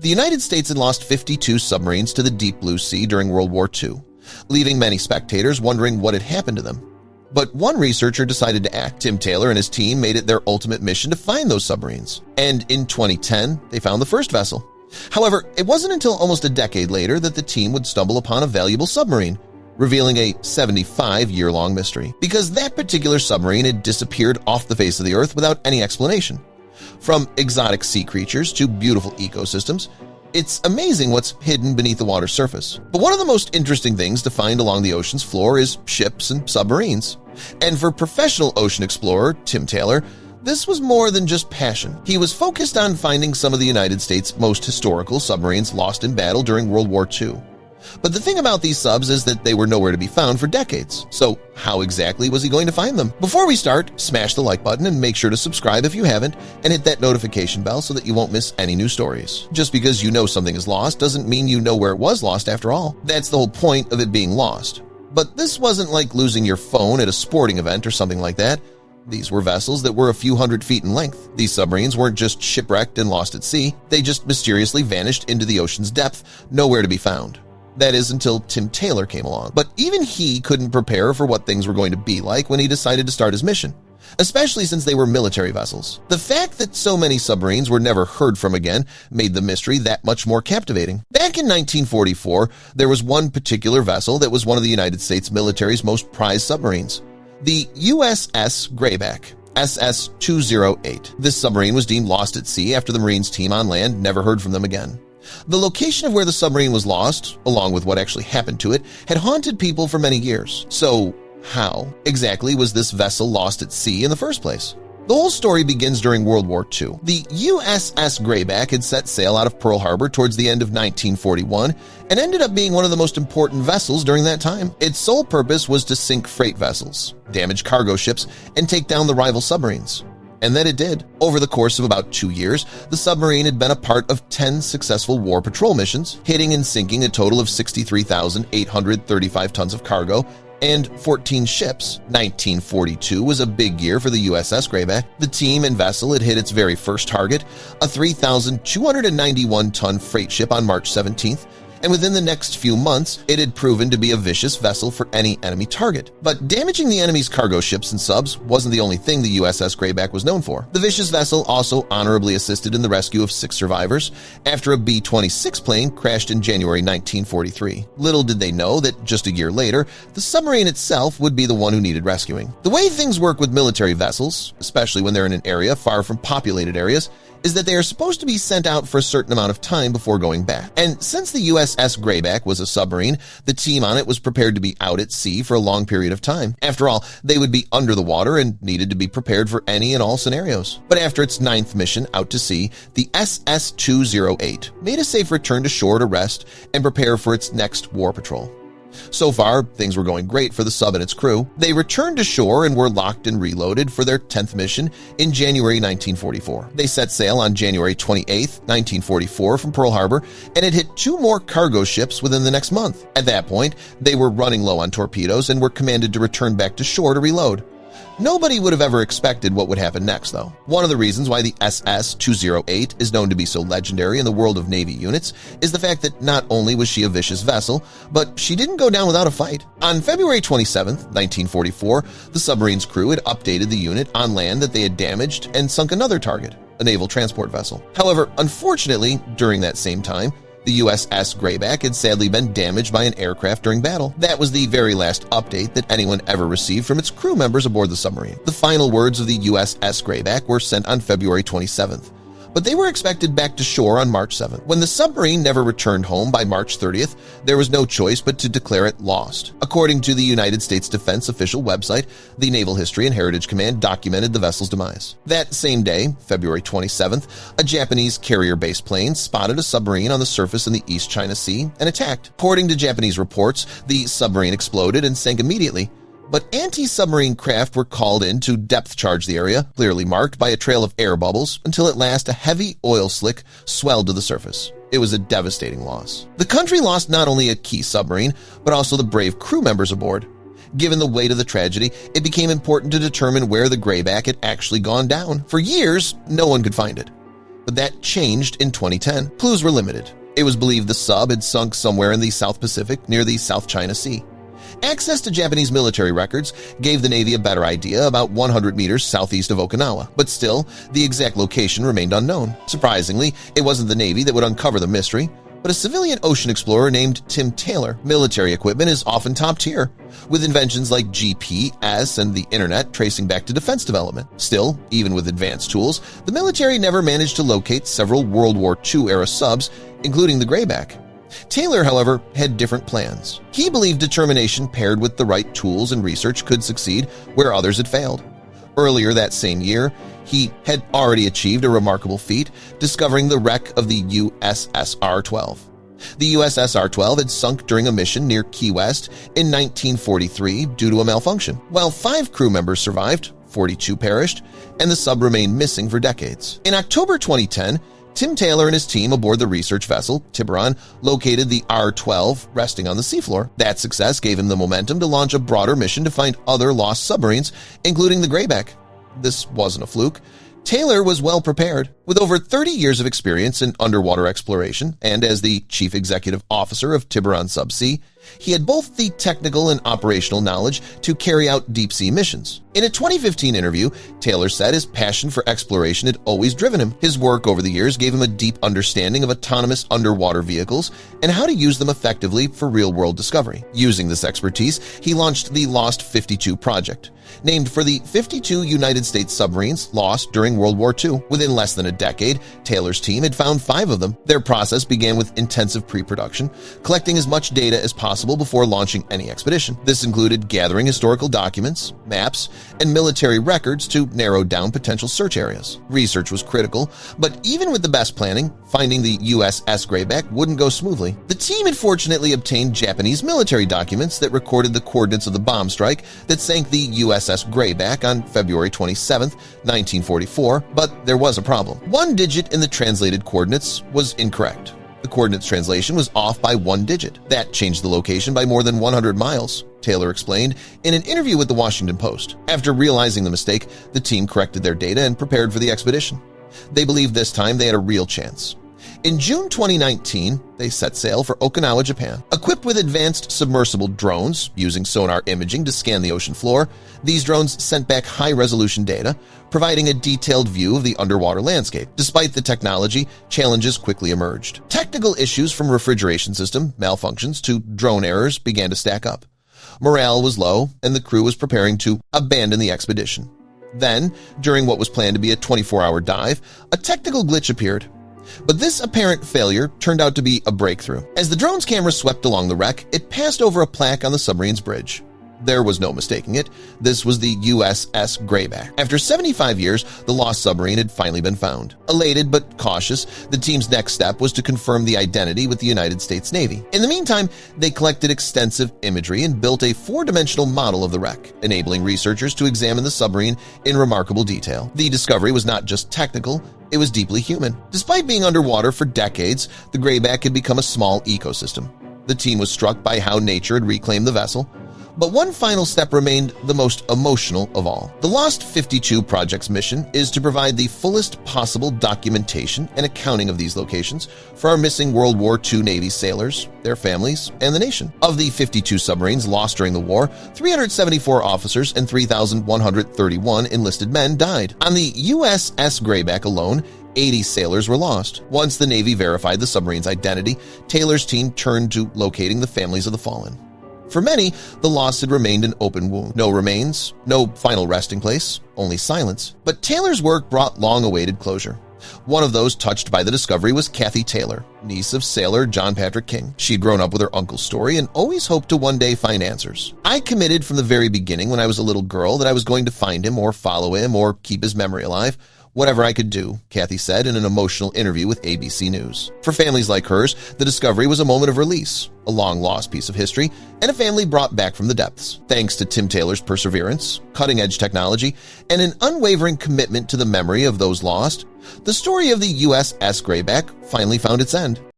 The United States had lost 52 submarines to the Deep Blue Sea during World War II, leaving many spectators wondering what had happened to them. But one researcher decided to act. Tim Taylor and his team made it their ultimate mission to find those submarines. And in 2010, they found the first vessel. However, it wasn't until almost a decade later that the team would stumble upon a valuable submarine, revealing a 75-year-long mystery, because that particular submarine had disappeared off the face of the earth without any explanation. From exotic sea creatures to beautiful ecosystems, it's amazing what's hidden beneath the water's surface. But one of the most interesting things to find along the ocean's floor is ships and submarines. And for professional ocean explorer Tim Taylor, this was more than just passion. He was focused on finding some of the United States' most historical submarines lost in battle during World War II. But the thing about these subs is that they were nowhere to be found for decades. So how exactly was he going to find them? Before we start, smash the like button and make sure to subscribe if you haven't, and hit that notification bell so that you won't miss any new stories. Just because you know something is lost doesn't mean you know where it was lost after all. That's the whole point of it being lost. But this wasn't like losing your phone at a sporting event or something like that. These were vessels that were a few hundred feet in length. These submarines weren't just shipwrecked and lost at sea. They just mysteriously vanished into the ocean's depth, nowhere to be found. That is until Tim Taylor came along. But even he couldn't prepare for what things were going to be like when he decided to start his mission, especially since they were military vessels. The fact that so many submarines were never heard from again made the mystery that much more captivating. Back in 1944, there was one particular vessel that was one of the United States military's most prized submarines, the USS Grayback, SS-208. This submarine was deemed lost at sea after the Marines team on land never heard from them again. The location of where the submarine was lost, along with what actually happened to it, had haunted people for many years. So how exactly was this vessel lost at sea in the first place? The whole story begins during World War II. The USS Grayback had set sail out of Pearl Harbor towards the end of 1941 and ended up being one of the most important vessels during that time. Its sole purpose was to sink freight vessels, damage cargo ships, and take down the rival submarines. And that it did. Over the course of about 2 years, the submarine had been a part of 10 successful war patrol missions, hitting and sinking a total of 63,835 tons of cargo and 14 ships. 1942 was a big year for the USS Grayback. The team and vessel had hit its very first target, a 3,291-ton freight ship on March 17th, and within the next few months, it had proven to be a vicious vessel for any enemy target. But damaging the enemy's cargo ships and subs wasn't the only thing the USS Grayback was known for. The vicious vessel also honorably assisted in the rescue of 6 survivors after a B-26 plane crashed in January 1943. Little did they know that just a year later, the submarine itself would be the one who needed rescuing. The way things work with military vessels, especially when they're in an area far from populated areas, is that they are supposed to be sent out for a certain amount of time before going back. And since the USS Grayback was a submarine, the team on it was prepared to be out at sea for a long period of time. After all, they would be under the water and needed to be prepared for any and all scenarios. But after its 9th mission out to sea, the SS-208 made a safe return to shore to rest and prepare for its next war patrol. So far, things were going great for the sub and its crew. They returned to shore and were locked and reloaded for their 10th mission in January 1944. They set sail on January 28, 1944 from Pearl Harbor and had hit 2 more cargo ships within the next month. At that point, they were running low on torpedoes and were commanded to return back to shore to reload. Nobody would have ever expected what would happen next, though. One of the reasons why the SS-208 is known to be so legendary in the world of Navy units is the fact that not only was she a vicious vessel, but she didn't go down without a fight. On February 27, 1944, the submarine's crew had updated the unit on land that they had damaged and sunk another target, a naval transport vessel. However, unfortunately, during that same time, the USS Grayback had sadly been damaged by an aircraft during battle. That was the very last update that anyone ever received from its crew members aboard the submarine. The final words of the USS Grayback were sent on February 27th, but they were expected back to shore on March 7th. When the submarine never returned home by March 30th, there was no choice but to declare it lost. According to the United States Defense official website, the Naval History and Heritage Command documented the vessel's demise. That same day, February 27th, a Japanese carrier-based plane spotted a submarine on the surface in the East China Sea and attacked. According to Japanese reports, the submarine exploded and sank immediately. But anti-submarine craft were called in to depth charge the area, clearly marked by a trail of air bubbles, until at last a heavy oil slick swelled to the surface. It was a devastating loss. The country lost not only a key submarine, but also the brave crew members aboard. Given the weight of the tragedy, it became important to determine where the Grayback had actually gone down. For years, no one could find it. but that changed in 2010. Clues were limited. It was believed the sub had sunk somewhere in the South Pacific near the South China Sea. Access to Japanese military records gave the Navy a better idea about 100 meters southeast of Okinawa, but still, the exact location remained unknown. Surprisingly, it wasn't the Navy that would uncover the mystery, but a civilian ocean explorer named Tim Taylor. Military equipment is often top tier, with inventions like GPS and the internet tracing back to defense development. Still, even with advanced tools, the military never managed to locate several World War II-era subs, including the Grayback. Taylor, however, had different plans. He believed determination paired with the right tools and research could succeed where others had failed. Earlier that same year, he had already achieved a remarkable feat, discovering the wreck of the USSR-12. The USSR-12 had sunk during a mission near Key West in 1943 due to a malfunction. While 5 crew members survived, 42 perished, and the sub remained missing for decades. In October 2010, Tim Taylor and his team aboard the research vessel Tiburon located the R-12 resting on the seafloor. That success gave him the momentum to launch a broader mission to find other lost submarines, including the Grayback. This wasn't a fluke. Taylor was well prepared. With over 30 years of experience in underwater exploration and as the chief executive officer of Tiburon Subsea, he had both the technical and operational knowledge to carry out deep-sea missions. In a 2015 interview, Taylor said his passion for exploration had always driven him. His work over the years gave him a deep understanding of autonomous underwater vehicles and how to use them effectively for real-world discovery. Using this expertise, he launched the Lost 52 project, named for the 52 United States submarines lost during World War II. Within less than a decade, Taylor's team had found 5 of them. Their process began with intensive pre-production, collecting as much data as possible before launching any expedition. This included gathering historical documents, maps, and military records to narrow down potential search areas. Research was critical, but even with the best planning, finding the USS Grayback wouldn't go smoothly. The team had fortunately obtained Japanese military documents that recorded the coordinates of the bomb strike that sank the USS Grayback on February 27, 1944, but there was a problem. One digit in the translated coordinates was incorrect. The coordinates translation was off by 1 digit. That changed the location by more than 100 miles, Taylor explained in an interview with the Washington Post. After realizing the mistake, the team corrected their data and prepared for the expedition. They believed this time they had a real chance. In June 2019, they set sail for Okinawa, Japan. Equipped with advanced submersible drones using sonar imaging to scan the ocean floor, these drones sent back high-resolution data, providing a detailed view of the underwater landscape. Despite the technology, challenges quickly emerged. Technical issues from refrigeration system malfunctions to drone errors began to stack up. Morale was low, and the crew was preparing to abandon the expedition. Then, during what was planned to be a 24-hour dive, a technical glitch appeared. But this apparent failure turned out to be a breakthrough. As the drone's camera swept along the wreck, it passed over a plaque on the submarine's bridge. There was no mistaking it. This was the USS Grayback. After 75 years, the lost submarine had finally been found. Elated but cautious, the team's next step was to confirm the identity with the United States Navy. In the meantime, they collected extensive imagery and built a 4-dimensional model of the wreck, enabling researchers to examine the submarine in remarkable detail. The discovery was not just technical, it was deeply human. Despite being underwater for decades, the Grayback had become a small ecosystem. The team was struck by how nature had reclaimed the vessel. But one final step remained the most emotional of all. The Lost 52 project's mission is to provide the fullest possible documentation and accounting of these locations for our missing World War II Navy sailors, their families, and the nation. Of the 52 submarines lost during the war, 374 officers and 3,131 enlisted men died. On the USS Grayback alone, 80 sailors were lost. Once the Navy verified the submarine's identity, Taylor's team turned to locating the families of the fallen. For many, the loss had remained an open wound. No remains, no final resting place, only silence. But Taylor's work brought long-awaited closure. One of those touched by the discovery was Kathy Taylor, niece of sailor John Patrick King. She'd grown up with her uncle's story and always hoped to one day find answers. "I committed from the very beginning when I was a little girl that I was going to find him or follow him or keep his memory alive. Whatever I could do," Kathy said in an emotional interview with ABC News. For families like hers, the discovery was a moment of release, a long-lost piece of history, and a family brought back from the depths. Thanks to Tim Taylor's perseverance, cutting-edge technology, and an unwavering commitment to the memory of those lost, the story of the USS Grayback finally found its end.